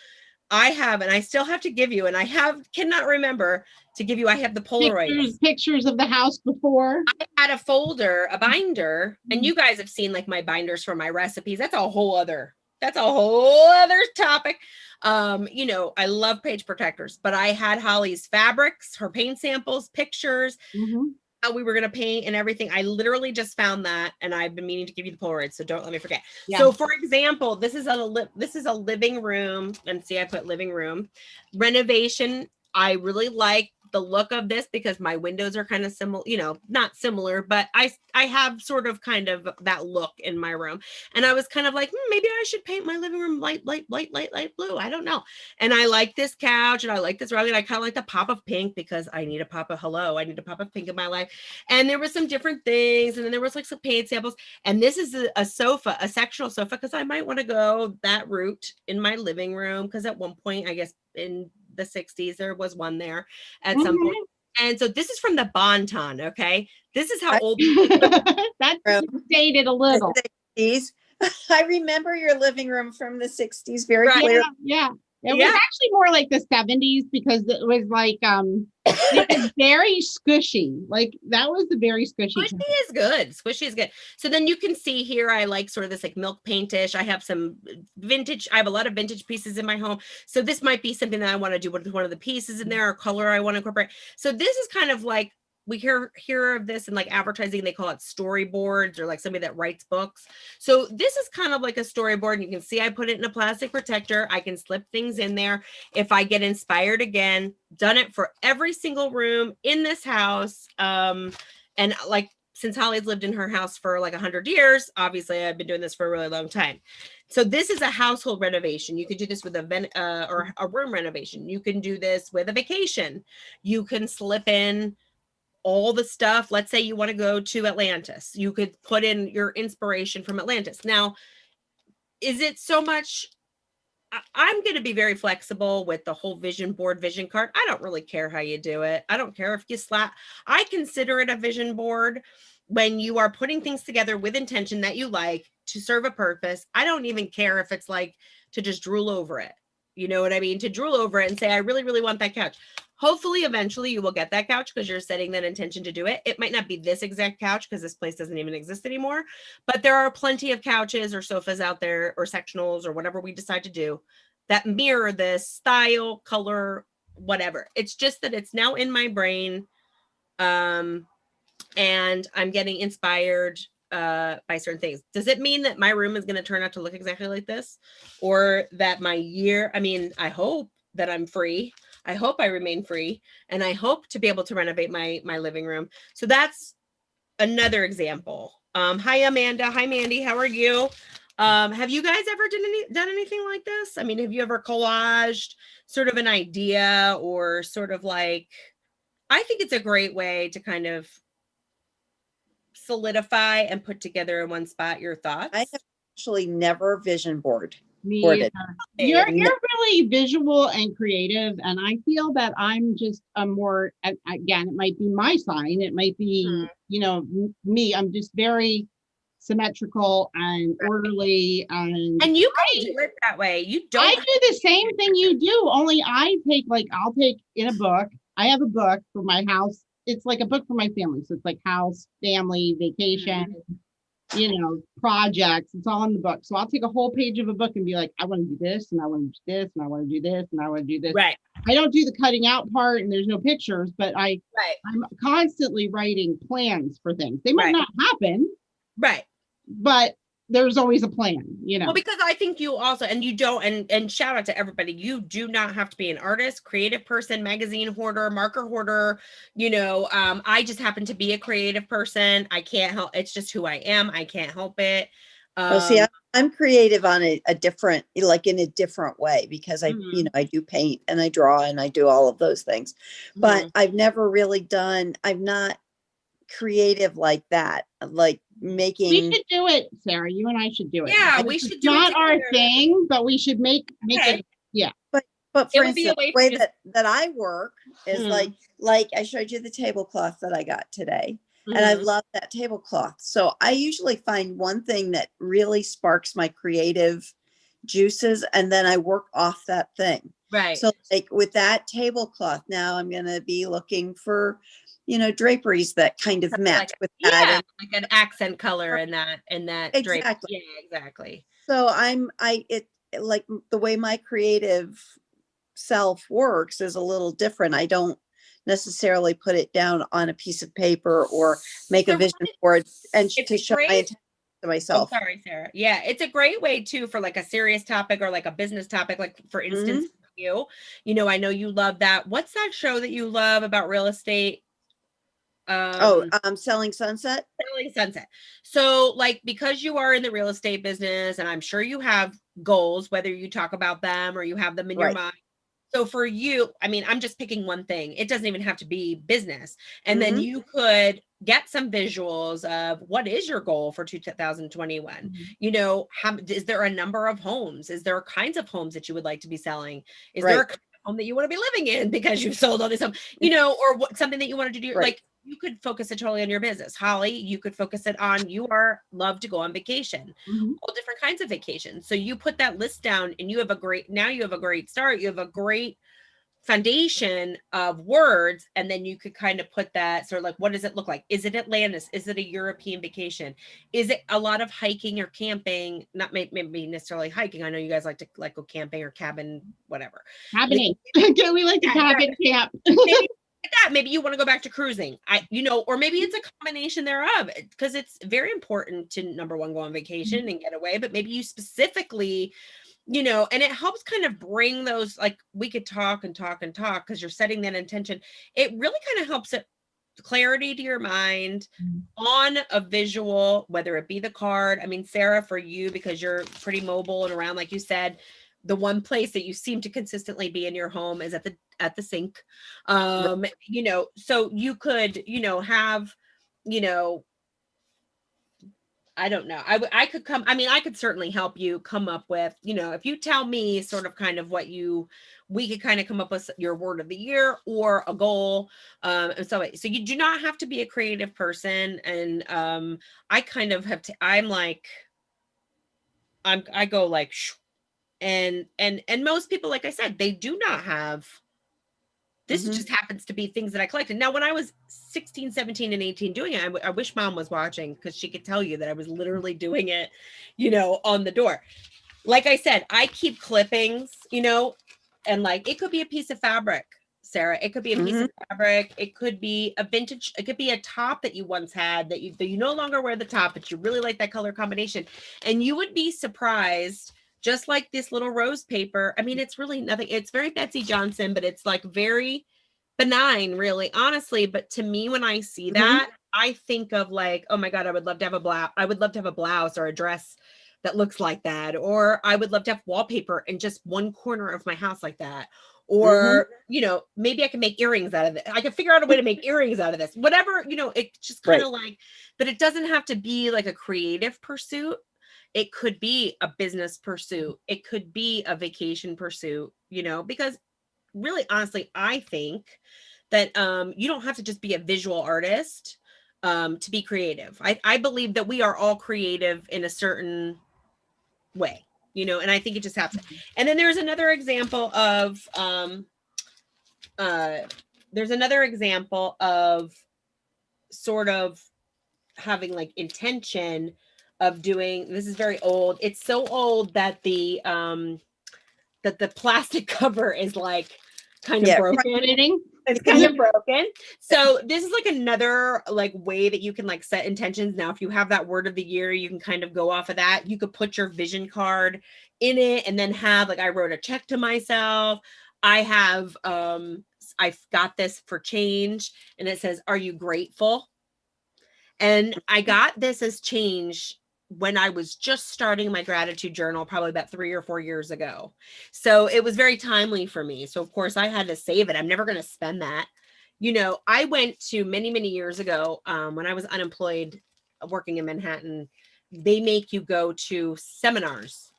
I have, and I still have to give you, and I cannot remember to give you, I have the Polaroid pictures of the house before. I had a folder, a binder, and you guys have seen like my binders for my recipes. That's a whole other topic. I love page protectors, but I had Holly's fabrics, her paint samples, pictures, how we were going to paint and everything. I literally just found that, and I've been meaning to give you the Polaroid, so don't let me forget. Yeah. So for example, this is a living room, and see, I put living room renovation. I really like the look of this because my windows are kind of similar, not similar, but I have sort of kind of that look in my room. And I was kind of like, maybe I should paint my living room light blue. I don't know. And I like this couch, and I like this rug, and I kind of like the pop of pink because I need a pop of pink in my life. And there were some different things. And then there was like some paint samples. And this is a sofa, a sectional sofa, because I might want to go that route in my living room. Because at one point, I guess in the 60s, there was one there at some point. And so this is from the Bon-Ton. Okay. This is how old that's dated a little. 60s. I remember your living room from the 60s very clearly. Yeah. It was actually more like the 70s because it was like it was very squishy. Like that was the very squishy. Squishy is good. So then you can see here, I like sort of this like milk paintish. I have some vintage. I have a lot of vintage pieces in my home. So this might be something that I want to do with one of the pieces in there, or color I want to incorporate. So this is kind of like, we hear of this in like advertising, they call it storyboards, or like somebody that writes books. So this is kind of like a storyboard. And you can see I put it in a plastic protector. I can slip things in there if I get inspired again. Done it for every single room in this house. And like, since Holly's lived in her house for like 100 years, obviously I've been doing this for a really long time. So this is a household renovation. You could do this with or a room renovation. You can do this with a vacation. You can slip in all the stuff. Let's say you want to go to Atlantis. You could put in your inspiration from Atlantis. Now, is it so much? I'm going to be very flexible with the whole vision board, vision card. I don't really care how you do it. I don't care if you I consider it a vision board when you are putting things together with intention that you like to serve a purpose. I don't even care if it's like to just drool over it. You know what I mean? To drool over it and say, I really, really want that couch. Hopefully, eventually you will get that couch because you're setting that intention to do it. It might not be this exact couch because this place doesn't even exist anymore, but there are plenty of couches or sofas out there, or sectionals, or whatever we decide to do, that mirror this style, color, whatever. It's just that it's now in my brain, and I'm getting inspired by certain things. Does it mean that my room is going to turn out to look exactly like this, or that I hope that I'm free. I hope I remain free, and I hope to be able to renovate my living room. So that's another example. Hi, Amanda. Hi, Mandy. How are you? Have you guys ever done anything like this? I mean, have you ever collaged sort of an idea, or sort of like, I think it's a great way to kind of solidify and put together in one spot your thoughts. I have actually never vision boarded. You're really visual and creative, and I feel that I'm just a more, again, it might be my sign, it might be me. I'm just very symmetrical and orderly, and you can do it that way. I do the same thing you do, only I'll take in a book. I have a book for my house. It's like a book for my family, so it's like house, family, vacation. projects. It's all in the book. So I'll take a whole page of a book and be like, I want to do this and I want to do this and I want to do this and I want to do this. Right. I don't do the cutting out part and there's no pictures, but I'm constantly writing plans for things. They might not happen. Right. But there's always a plan, Well, because I think you also, and you don't, and shout out to everybody, you do not have to be an artist, creative person, magazine hoarder, marker hoarder. I just happen to be a creative person. I can't help, it's just who I am. I can't help it. Well, see, I'm creative on a different, like in a different way, because I do paint and I draw and I do all of those things, but I've never really I'm not creative like that, like making. We should do it, Sarah. You and I should do it. Yeah, we should do it. Not our thing, but we should make it. Yeah. But for instance, the way that I work is like I showed you the tablecloth that I got today. And I love that tablecloth. So I usually find one thing that really sparks my creative juices, and then I work off that thing. Right. So like with that tablecloth, now I'm going to be looking for, draperies that kind of match with that. Yeah, like an accent color in that drape. Exactly. Yeah, exactly. So like the way my creative self works is a little different. I don't necessarily put it down on a piece of paper or make a vision board and to show my intention to myself. Oh, sorry, Sarah. Yeah, it's a great way too for like a serious topic or like a business topic. Like for instance, I know you love that. What's that show that you love about real estate? Selling Sunset. Selling Sunset. So like, because you are in the real estate business, and I'm sure you have goals, whether you talk about them or you have them in your mind. So for you, I mean, I'm just picking one thing. It doesn't even have to be business. And then you could get some visuals of what is your goal for 2021. Is there a number of homes? Is there kinds of homes that you would like to be selling? Is there a kind of home that you want to be living in because you've sold all this home, or something that you wanted to do? Like, you could focus it totally on your business. Holly, you could focus it on love to go on vacation, all different kinds of vacations. So you put that list down and you have a great start. You have a great foundation of words. And then you could kind of put that sort of like, what does it look like? Is it Atlantis? Is it a European vacation? Is it a lot of hiking or camping? Not maybe necessarily hiking. I know you guys like to go camping or cabin, whatever. Cabining. We like to cabin camp. Maybe you want to go back to cruising, or maybe it's a combination thereof, because it's very important to, number one, go on vacation and get away, but maybe you specifically, and it helps kind of bring those, like, we could talk because you're setting that intention. It really kind of helps it clarity to your mind on a visual, whether it be the card. I mean, Sarah, for you, because you're pretty mobile and around, like you said, the one place that you seem to consistently be in your home is at the sink. So you could, have, I don't know. I could certainly help you come up with, if you tell me sort of kind of we could kind of come up with your word of the year or a goal. And so you do not have to be a creative person. And I kind of have to, I go like, and most people, like I said, they do not have, this just happens to be things that I collected. Now, when I was 16, 17, and 18 doing it, I wish Mom was watching, because she could tell you that I was literally doing it, on the door. Like I said, I keep clippings, and like, it could be a piece of fabric, Sarah. It could be a piece of fabric. It could be a vintage. It could be a top that you once had that you no longer wear the top, but you really like that color combination. And you would be surprised. Just like this little rose paper. I mean, it's really nothing. It's very Betsy Johnson, but it's like very benign, really, honestly. But to me, when I see that, I think of like, oh my God, I would love to have a blouse. I would love to have a blouse or a dress that looks like that. Or I would love to have wallpaper in just one corner of my house like that. Or, maybe I can make earrings out of it. I can figure out a way to make earrings out of this. Whatever, it's just kind of like, but it doesn't have to be like a creative pursuit. It could be a business pursuit. It could be a vacation pursuit, because really, honestly, I think that you don't have to just be a visual artist to be creative. I believe that we are all creative in a certain way, and I think it just happens. And then there's another example of, sort of having like intention of doing, this is very old. It's so old that the plastic cover is like kind of Yeah, broken. Knitting. It's kind of broken. So this is like another like way that you can like set intentions. Now, if you have that word of the year, you can kind of go off of that. You could put your vision card in it and then have like, I wrote a check to myself. I have I've got this for change, and it says, are you grateful? And I got this as change when I was just starting my gratitude journal, probably about 3 or 4 years ago. So it was very timely for me. So, of course, I had to save it. I'm never going to spend that. You know, I went to many, many years ago when I was unemployed working in Manhattan. They make you go to seminars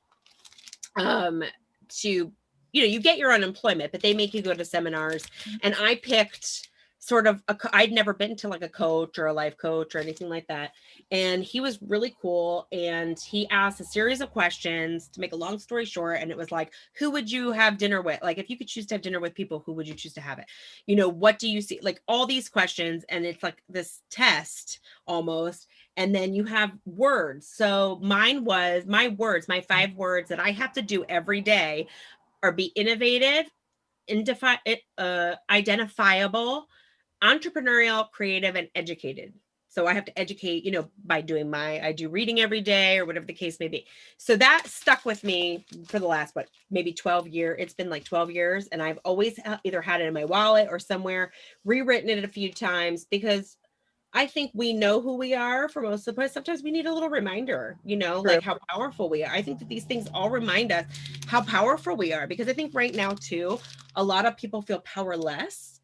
to, you know, you get your unemployment, but they make you go to seminars. And I picked sort of I'd never been to like a coach or a life coach or anything like that. And he was really cool. And he asked a series of questions, to make a long story short. And it was like, who would you have dinner with? Like, if you could choose to have dinner with people, who would you choose to have it? You know, what do you see? Like all these questions. And it's like this test almost. And then you have words. So mine was my words, my 5 words that I have to do every day are be innovative, identifiable, entrepreneurial, creative, and educated. So I have to educate, you know, by doing I do reading every day or whatever the case may be. So that stuck with me for the last, maybe 12 years. It's been like 12 years. And I've always either had it in my wallet or somewhere, rewritten it a few times, because I think we know who we are for most of the part. Sometimes we need a little reminder, you know, True. like how powerful we are. I think that these things all remind us how powerful we are, because I think right now too, a lot of people feel powerless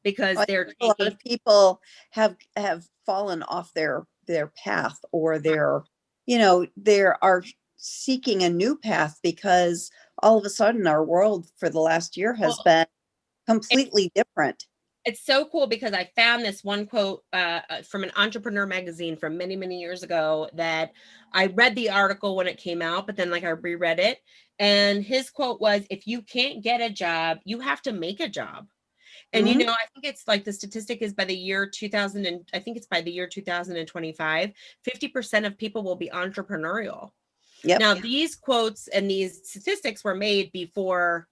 because I they're think a lot taking, of people have fallen off their path, or they are seeking a new path, because all of a sudden our world for the last year has well, been completely different. it's so cool because I found this one quote from an entrepreneur magazine from many, many years ago that I read the article when it came out, but then like I reread it. And his quote was, if you can't get a job, you have to make a job. And, you Mhm. know, I think it's like the statistic is by the year 2000, and I think it's by the year 2025, 50% of people will be entrepreneurial. Yep. Now, these quotes and these statistics were made before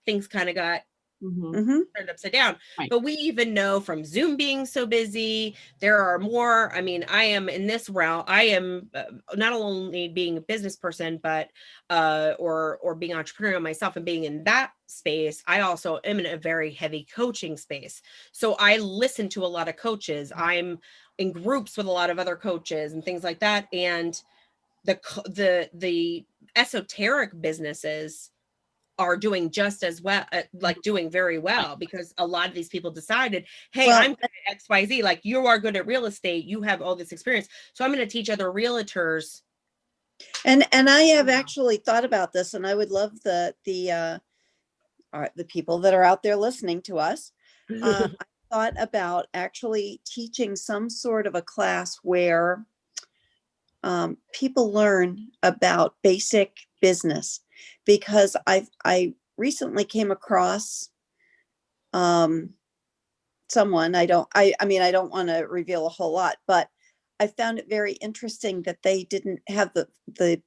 things kind of got Mhm. turned upside down. Right. But we even know from Zoom being so busy, there are more. I mean, I am in this realm. I am not only being a business person, but or being entrepreneurial myself and being in that space. I also am in a very heavy coaching space. So I listen to a lot of coaches. I'm in groups with a lot of other coaches and things like that. And the esoteric businesses are doing just as well, like doing very well, because a lot of these people decided, hey, Well, I'm good at XYZ, like you are good at real estate, you have all this experience, so I'm going to teach other realtors. and I have Wow. actually thought about this, and I would love the people that are out there listening to us. I thought about actually teaching some sort of a class where people learn about basic business, because I recently came across um, someone. I mean, I don't want to reveal a whole lot, but I found it very interesting that they didn't have the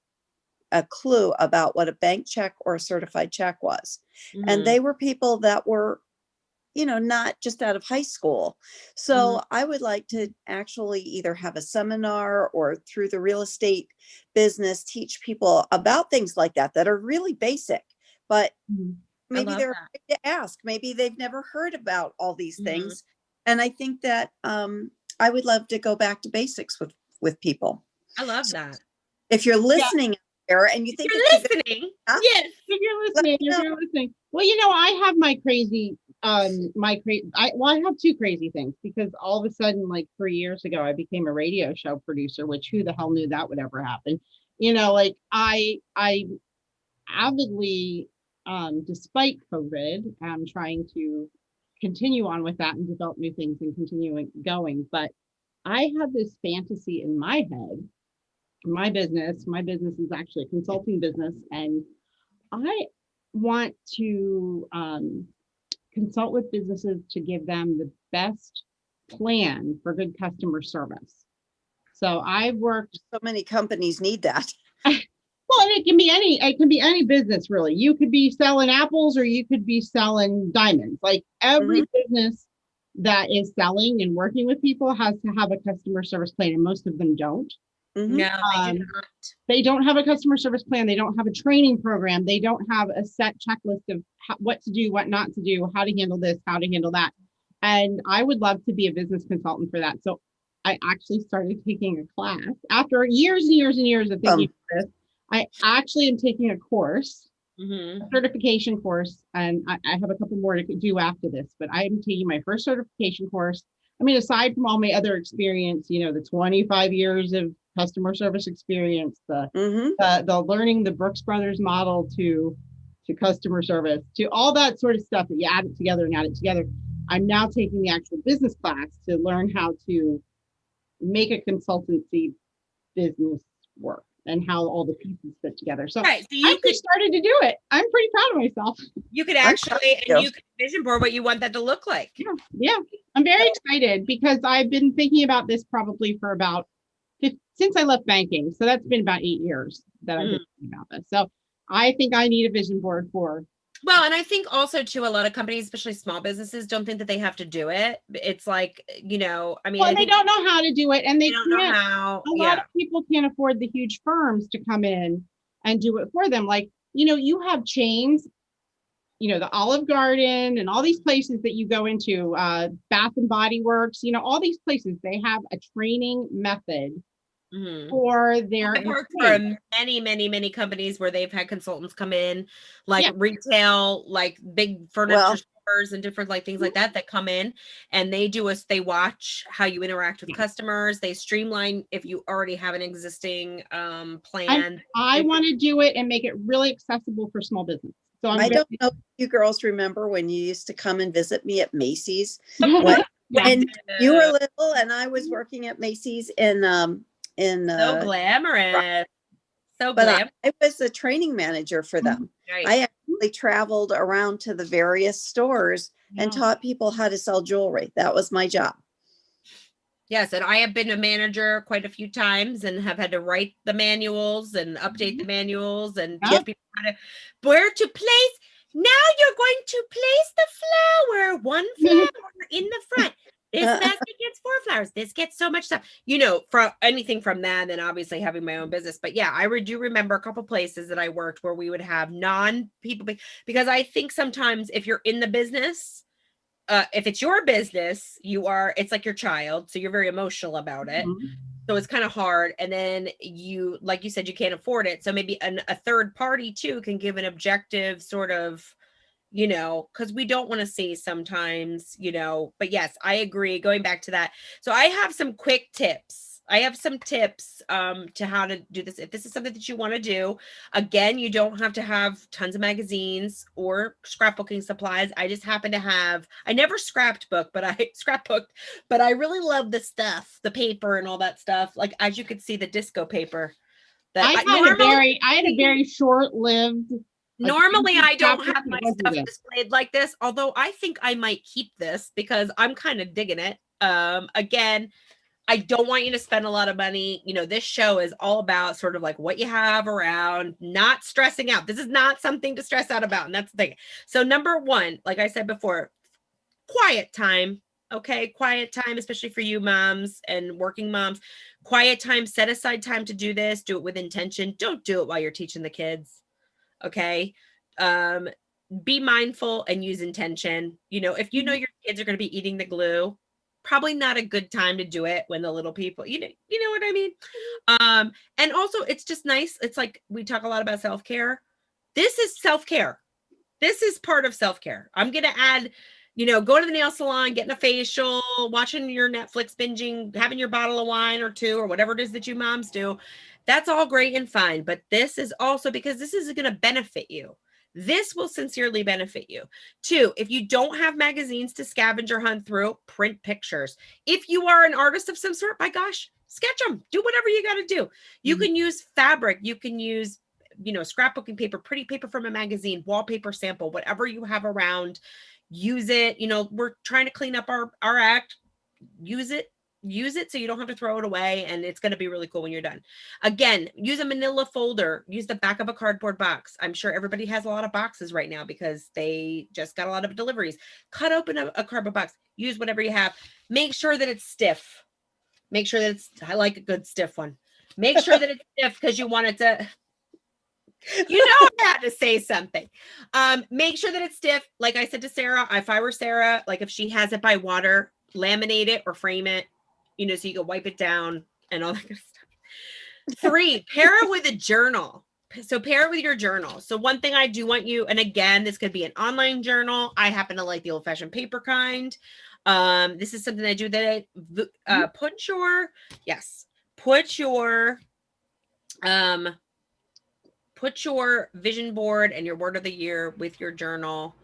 a clue about what a bank check or a certified check was. And Mhm. they were people that were, not just out of high school. Mhm. So I would like to actually either have a seminar or through the real estate business teach people about things like that are really basic, but Mhm. I maybe love they're that. afraid to ask. Maybe they've never heard about all these Mhm. things. And I think that I would love to go back to basics with people. I love So that. if you're Yeah. listening out there and you If think you're it's a good listening, idea, yes. If you're let listening, me if know. you're listening. Well, I have my crazy, I have 2 crazy things, because all of a sudden, like 3 years ago, I became a radio show producer, which who the hell knew that would ever happen? Like I avidly, despite COVID, I'm trying to continue on with that and develop new things and continuing going. But I had this fantasy in my head. My business is actually a consulting business, and I want to consult with businesses to give them the best plan for good customer service. So I've worked. So many companies need that. Well, and it can be any business really. You could be selling apples or you could be selling diamonds. Like every business that is selling and working with people has to have a customer service plan, and most of them don't. No, they do Um, not. They don't have a customer service plan. They don't have a training program. They don't have a set checklist of what to do, what not to do, how to handle this, how to handle that. And I would love to be a business consultant for that. So I actually started taking a class after years and years and years of thinking of this. I actually am taking a course, a certification course, and I have a couple more to do after this, but I'm taking my first certification course. I mean, aside from all my other experience, the 25 years of customer service experience, the learning the Brooks Brothers model to customer service, to all that sort of stuff that you add it together and add it together. I'm now taking the actual business class to learn how to make a consultancy business work and how all the pieces fit together. So, right, so I just started to do it. I'm pretty proud of myself. You could actually, and you could vision board what you want that to look like. Yeah. I'm very excited because I've been thinking about this probably for about since I left banking. So that's been about 8 years that I've been thinking about this. So I think I need a vision board for. Well, and I think also too, a lot of companies, especially small businesses, don't think that they have to do it. It's like, I mean, well, they don't know how to do it, and they don't can't. know how. A lot of people can't afford the huge firms to come in and do it for them. Like, you have chains, the Olive Garden and all these places that you go into, Bath and Body Works, all these places, they have a training method for their I've worked for many, many, many companies where they've had consultants come in, like retail, like big furniture stores and different things like that come in, and they watch how you interact with customers. They streamline if you already have an existing plan. I want to do it and make it really accessible for small business. So I don't know if you girls remember when you used to come and visit me at Macy's when you were little and I was working at Macy's so glamorous. I was a training manager for them. Right. I actually traveled around to the various stores and taught people how to sell jewelry. That was my job. Yes, and I have been a manager quite a few times and have had to write the manuals and update the manuals and teach people where to place. Now you're going to place the one flower in the front. This basket gets 4 flowers. This gets so much stuff, from anything from that, and then obviously having my own business. But yeah, I do remember a couple places that I worked where we would have non-people, because I think sometimes if you're in the business, if it's your business, it's like your child. So you're very emotional about it. So it's kind of hard. And then like you said, you can't afford it. So maybe a third party too can give an objective sort of, because we don't want to see sometimes, but yes, I agree. Going back to that. So I have some quick tips. I have some tips to how to do this. If this is something that you want to do, again, you don't have to have tons of magazines or scrapbooking supplies. I just happen to I never scrapbooked, but I really love the stuff, the paper and all that stuff. Like, as you could see, the disco paper. I had a very short-lived. Normally, I don't have my stuff displayed like this, although I think I might keep this because I'm kind of digging it. Again, I don't want you to spend a lot of money. This show is all about sort of like what you have around, not stressing out. This is not something to stress out about. And that's the thing. So number one, like I said before, quiet time. Okay. Quiet time, especially for you moms and working moms. Quiet time, set aside time to do this. Do it with intention. Don't do it while you're teaching the kids. Okay. Be mindful and use intention. If your kids are going to be eating the glue, probably not a good time to do it when the little people, you know what I mean? And also it's just nice. It's like, we talk a lot about self-care. This is self-care. This is part of self-care. I'm going to add, go to the nail salon, getting a facial, watching your Netflix, binging, having your bottle of wine or 2 or whatever it is that you moms do. That's all great and fine. But this is also because this is going to benefit you. This will sincerely benefit you. 2, if you don't have magazines to scavenger hunt through, print pictures. If you are an artist of some sort, my gosh, sketch them. Do whatever you got to do. You can use fabric. You can use, scrapbooking paper, pretty paper from a magazine, wallpaper sample, whatever you have around. Use it. We're trying to clean up our act. Use it. use it so you don't have to throw it away, and it's going to be really cool when you're done. Again, use a manila folder, use the back of a cardboard box. I'm sure everybody has a lot of boxes right now because they just got a lot of deliveries. Cut open a cardboard box, use whatever you have. Make sure that it's stiff. Make sure that I like a good stiff one. Make sure that it's stiff because you want it to, I had to say something. Make sure that it's stiff. Like I said to Sarah, if I were Sarah, like if she has it by water, laminate it or frame it, so you can wipe it down and all that kind of stuff. 3, pair it with a journal. So pair it with your journal. So one thing I do want you, and again, this could be an online journal. I happen to like the old-fashioned paper kind. This is something I do that put your vision board and your word of the year with your journal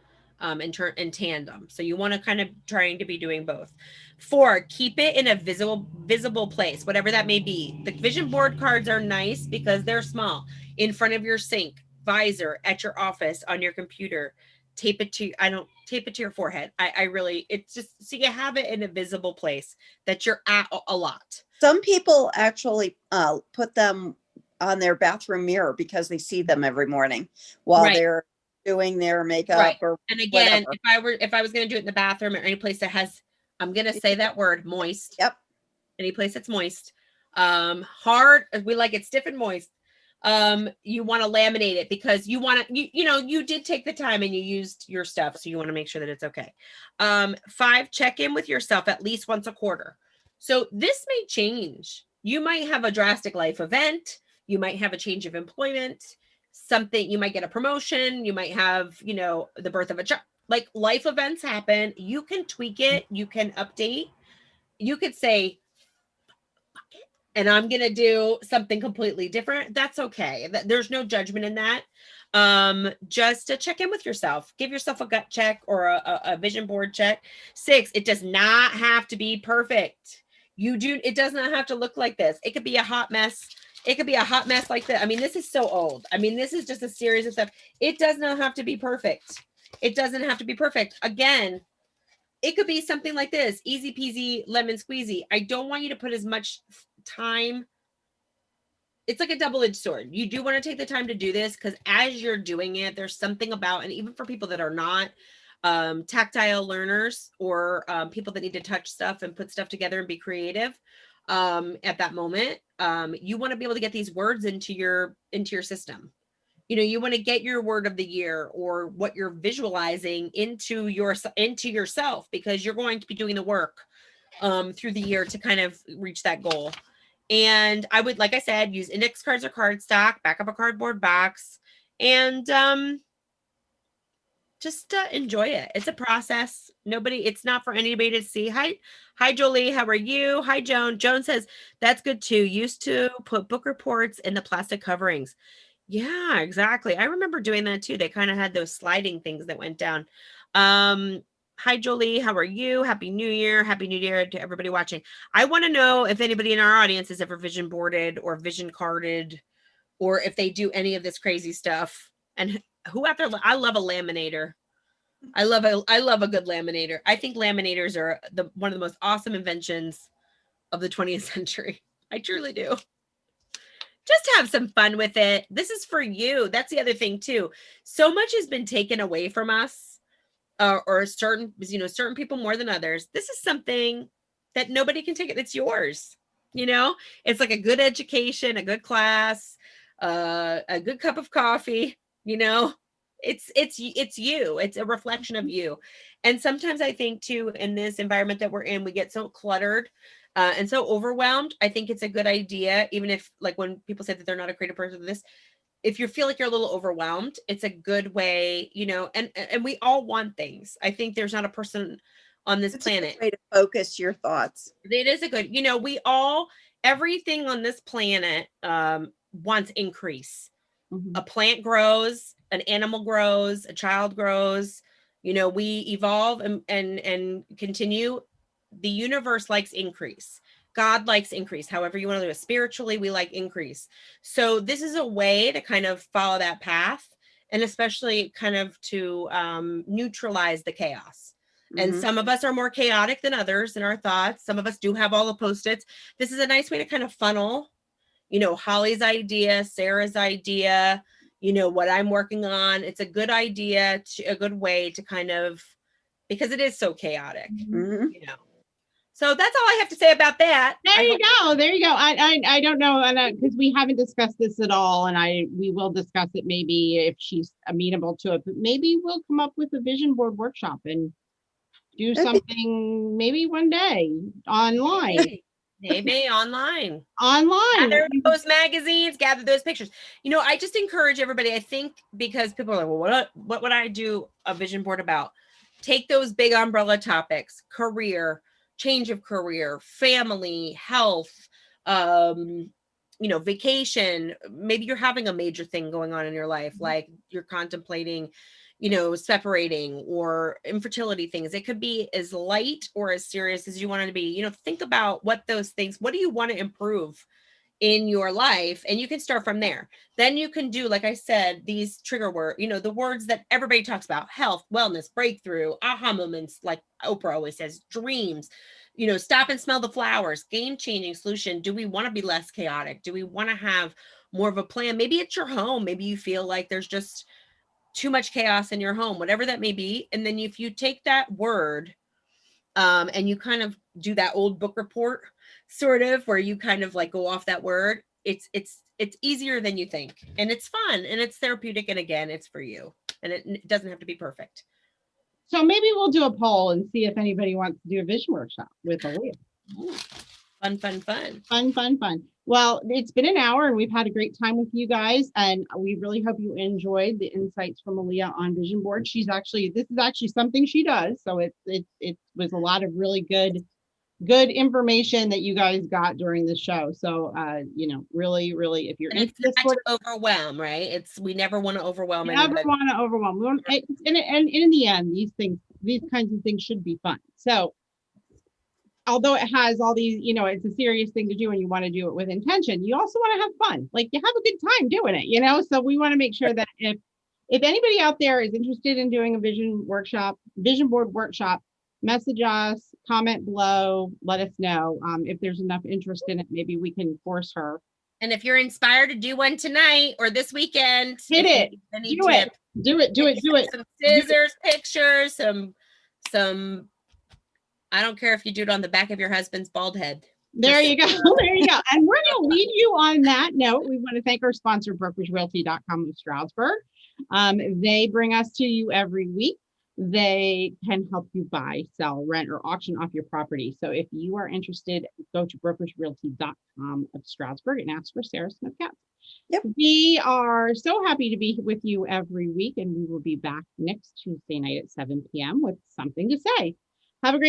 in tandem. So you want to kind of trying to be doing both. 4, keep it in a visible place, whatever that may be. The vision board cards are nice because they're small, in front of your sink, visor, at your office, on your computer. Tape it to your forehead. It's just so you have it in a visible place that you're at a lot. Some people actually put them on their bathroom mirror because they see them every morning while they're doing their makeup or and again, whatever. if I was going to do it in the bathroom or any place that has, I'm going to say that word, moist. Yep. Any place that's moist. Hard, we like it stiff and moist. You want to laminate it because you want to, you did take the time and you used your stuff. So you want to make sure that it's okay. 5, check in with yourself at least once a quarter. So this may change. You might have a drastic life event. You might have a change of employment, something, you might get a promotion. You might have, the birth of a child. Like life events happen. You can tweak it. You can update. You could say, and I'm going to do something completely different. That's okay. There's no judgment in that. Just to check in with yourself, give yourself a gut check or a vision board check. 6, it does not have to be perfect. It does not have to look like this. It could be a hot mess. It could be a hot mess like that. I mean, this is so old. I mean, this is just a series of stuff. It does not have to be perfect. It doesn't have to be perfect. Again, it could be something like this, easy peasy, lemon squeezy. I don't want you to put as much time. It's like a double-edged sword. You do want to take the time to do this because as you're doing it, there's something about, and even for people that are not tactile learners or people that need to touch stuff and put stuff together and be creative at that moment, you want to be able to get these words into your system. You want to get your word of the year or what you're visualizing into yourself because you're going to be doing the work through the year to kind of reach that goal. And I would, like I said, use index cards or cardstock, back up a cardboard box, and just enjoy it. It's a process. It's not for anybody to see. Hi, Jolie. How are you? Hi, Joan. Joan says, that's good too. Used to put book reports in the plastic coverings. Yeah, exactly. I remember doing that too. They kind of had those sliding things that went down. Hi, Jolie. How are you? Happy New Year. Happy New Year to everybody watching. I want to know if anybody in our audience has ever vision boarded or vision carded, or if they do any of this crazy stuff. And who out there, I love a laminator. I love a good laminator. I think laminators are one of the most awesome inventions of the 20th century. I truly do. Just have some fun with it. This is for you. That's the other thing too. So much has been taken away from us, or certain people more than others. This is something that nobody can take it. It's yours. It's like a good education, a good class, a good cup of coffee. It's you. It's a reflection of you. And sometimes I think too, in this environment that we're in, we get so cluttered and so overwhelmed. I think it's a good idea, even if, like, when people say that they're not a creative person, if you feel like you're a little overwhelmed, it's a good way, and we all want things. I think there's not a person on this planet. A good way to focus your thoughts. It is a good, everything on this planet wants increase. Mm-hmm. A plant grows, an animal grows, a child grows, we evolve and continue. The universe likes increase. God likes increase. However you want to do it. Spiritually, we like increase. So this is a way to kind of follow that path, and especially kind of to neutralize the chaos. And Mhm. some of us are more chaotic than others in our thoughts. Some of us do have all the post-its. This is a nice way to kind of funnel, Holly's idea, Sarah's idea, what I'm working on. It's a good idea, a good way to kind of, because it is so chaotic, Mhm. So that's all I have to say about that. There you go. There you go. I don't know, and because we haven't discussed this at all, and we will discuss it maybe if she's amenable to it. But maybe we'll come up with a vision board workshop and do That'd be- something maybe one day online. Maybe online. Online. Gather those magazines, gather those pictures. I just encourage everybody. I think because people are like, well, what would I do a vision board about? Take those big umbrella topics: career, change of career, family, health, vacation. Maybe you're having a major thing going on in your life, like you're contemplating, separating or infertility things. It could be as light or as serious as you want it to be. Think about what do you want to improve in your life, and you can start from there. Then you can do, like I said, these trigger words, the words that everybody talks about: health, wellness, breakthrough, aha moments, like Oprah always says, dreams, stop and smell the flowers, game-changing solution. Do we want to be less chaotic? Do we want to have more of a plan? Maybe it's your home. Maybe you feel like there's just too much chaos in your home, whatever that may be. And then if you take that word and you kind of do that old book report sort of, where you kind of like go off that word, it's easier than you think, and it's fun and it's therapeutic, and again, it's for you, and it doesn't have to be perfect. So maybe we'll do a poll and see if anybody wants to do a vision workshop with Aaliyah. Ooh, fun. Fun. Well, it's been an hour and we've had a great time with you guys, and we really hope you enjoyed the insights from Aaliyah on vision board. This is actually something she does, so it was a lot of really good information that you guys got during the show. So really, if you're And into it's this not sort to overwhelm, right? We never want to overwhelm of, never anybody. want to overwhelm. And in the end, these kinds of things should be fun. So although it has all these, it's a serious thing to do and you want to do it with intention, you also want to have fun. Like, you have a good time doing it, so we want to make sure that if anybody out there is interested in doing a vision board workshop, message us, comment below, let us know. If there's enough interest in it, maybe we can force her. And if you're inspired to do one tonight or this weekend, Hit it. Do it. Some scissors, pictures, some I don't care if you do it on the back of your husband's bald head. There you go. There you go. And we're going to leave you on that note. We want to thank our sponsor, BrokersRealty.com of Stroudsburg. They bring us to you every week. They can help you buy, sell, rent, or auction off your property. So if you are interested, go to BrokersRealty.com of Stroudsburg and ask for Sarah Smith-Katz. Yep. We are so happy to be with you every week, and we will be back next Tuesday night at 7 p.m. with something to say. Have a great